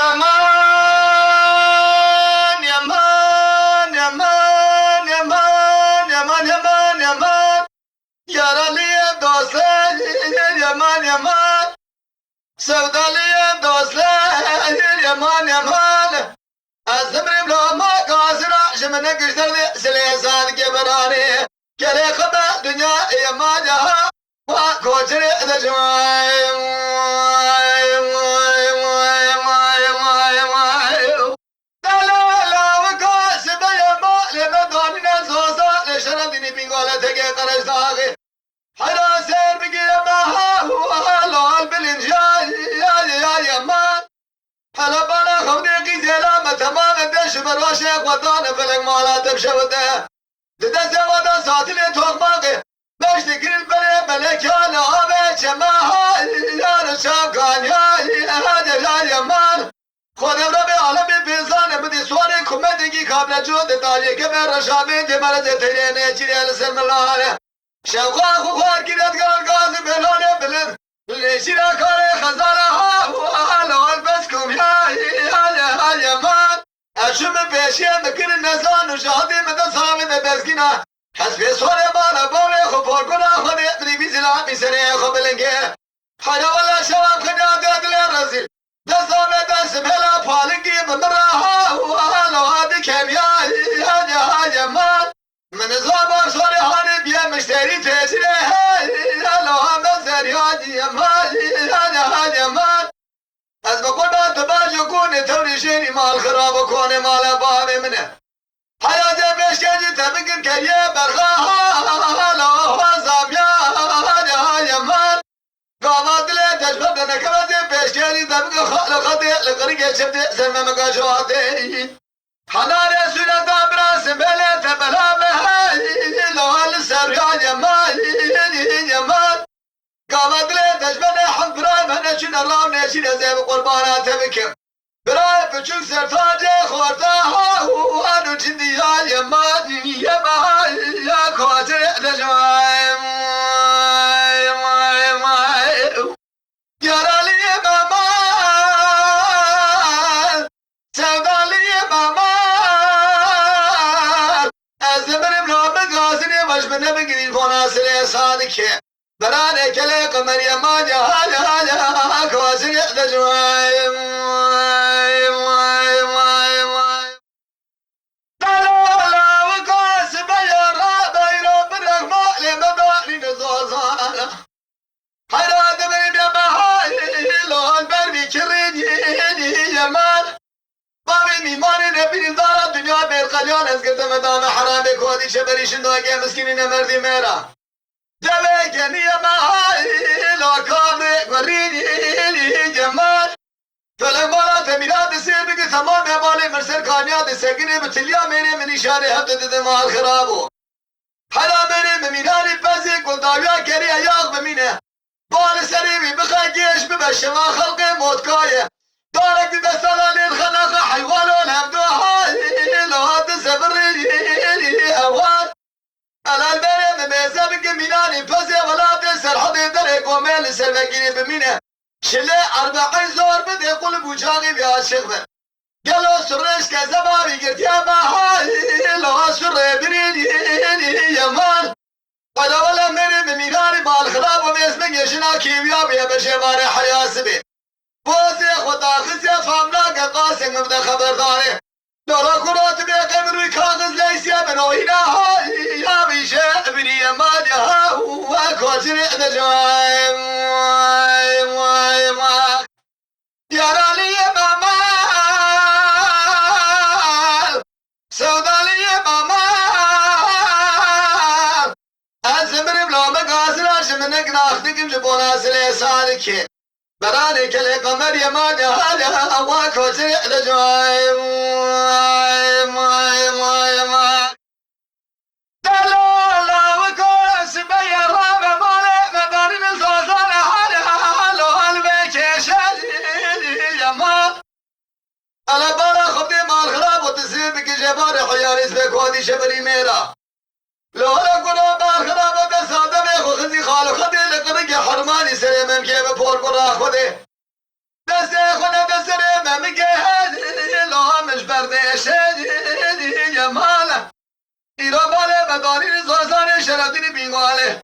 Yaman, yaman, yaman, yaman, yaman, yaman, yaman. Yaralıyım dostlar, yaman, yaman. Sevdalıyım dostlar, yaman, yaman. Azimrim lama gazira, jimene güçlerdi, silezan geberani. Kere kadar dünya yaman yaha, va koçeri edeceğim. هلا بالا خودی زیلا متمام دش برواشه قطان فلک مالا تبشوته دده زوادا ساتل توقماقی بشت گریل بله ملکان آبه چما یار شاکان یا یمان خودم را به عالم بیزانه بدی سواری کمدگی کابل جود دالی که بر رشابه جمال زیترینه چیره لسلم الله شوقا خوخوار گیرد گرد گاز بلانه بلد لیشیرا کار خزانه ها حالا بس کم یا یمان اشم پیشیم بکر نزان و شهادی مدن سامی بسکینا حسب سوار بالا بالا خو پر کنا خودی ابنی بیزیلا بیسنه خو بلنگه حالا والا شوام خدا دادل رزیل دستام دست ملا پالنگی بمرا حالا هادی کم یا یمان من زبان سوار هانی بیا مشتری تیسیره حالا هم بزر یا یمان از بقول ما تباجو كوني توريشيني مال خراب وكوني مال بابي منه حياتي بيش كاجي تبقن كيه برغاها لو فازام يا مال قامت لي تجبد نكبتي بيش كاجي تبقن خلقتي لقريقة شبتي سلمة مقاشواتي حناني سنة دابرا سمبلي تبلا بهاي لو هالسر يا مال قامت لي تجبد حب براي منشين الله منشين زي قربانات بكم براي بچوك سرطاجة خورتاها وانو جندي يا كواتر دجواي يا رالي مامان سودالي مامان ازمرم نام غازني مش بنبقي الفناصر صادق برانه كله قمر يمان يا كواسي دجواي لا وكاس بيرا بيرا برغم لمبالي نزوزانا حيرات بين بهاي لون بربي كريني يمان بابي ميماني نبي دار الدنيا بالقليان اسكت مدام حرام كودي شبري شندوكي مسكيني مردي ميرا جبهة يا ماي لو كان قريني جمال فلما تميلاد سيبك تمام يا بالي مرسل كانيات سجني بتليا ميري من إشارة هبت دماغ خرابو حلا ميري مميناني بزيك والداويا كري أياغ بمينه بال سريبي بخا جيش ببشما خلقي موت كاية دارك بسالة للخلاق حيوانون همدو هاي لو هاد سبري أوان الالبرم مزابك ميناني بزي ولاد سرحدي درك ومال سلمكيني بمينه شله 40 زور بده قلب وجاغي بيا شغبه قالوا سرش كزبابي قلت يا باهاي لو سر بريدي يمان ولا مرم ميناني بالخراب ومسمك يشنا كيميا بيا بشوار حياسبي بوزي خدا خزي فامنا قاسم بده خبرداري دورا كرات بقمر كاغز ليس يا بنوينا هاي يا بيشا ابني يا مالها وكوزر دجاي يا رالي يا ماما سودالي يا ماما ازمر بلا مقاصر عشمنك ناخدكم جبونا سلي صادك براني كلي قمر يا مالها وكوزر دجاي أنا برا خبدي مال خراب وتسير بك جبار حياريس بكوادي شبري ميرا لو أنا كنا مال خراب وتسادة بيخو خزي خالو خدي لقرق حرماني سري ممكي بفور قرا خدي دسي خنا دسري ممكي ایرا باله بدانی زازان شرفتین بیماله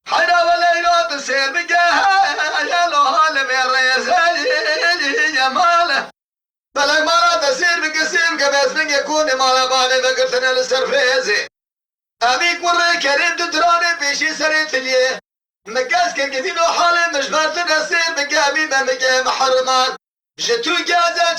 حیرا و لیلا تسیر بگه یا لحال میرزه جماله بلک مالا تسیر بگه سیم که بس بگه کون مالا باله بگرتن السرفیزی امی قره کریم تو ترانه پیشی سری تلیه مگس که گدین و حال مجبرت نسیر بگه امی بمگه محرمات جتو گازه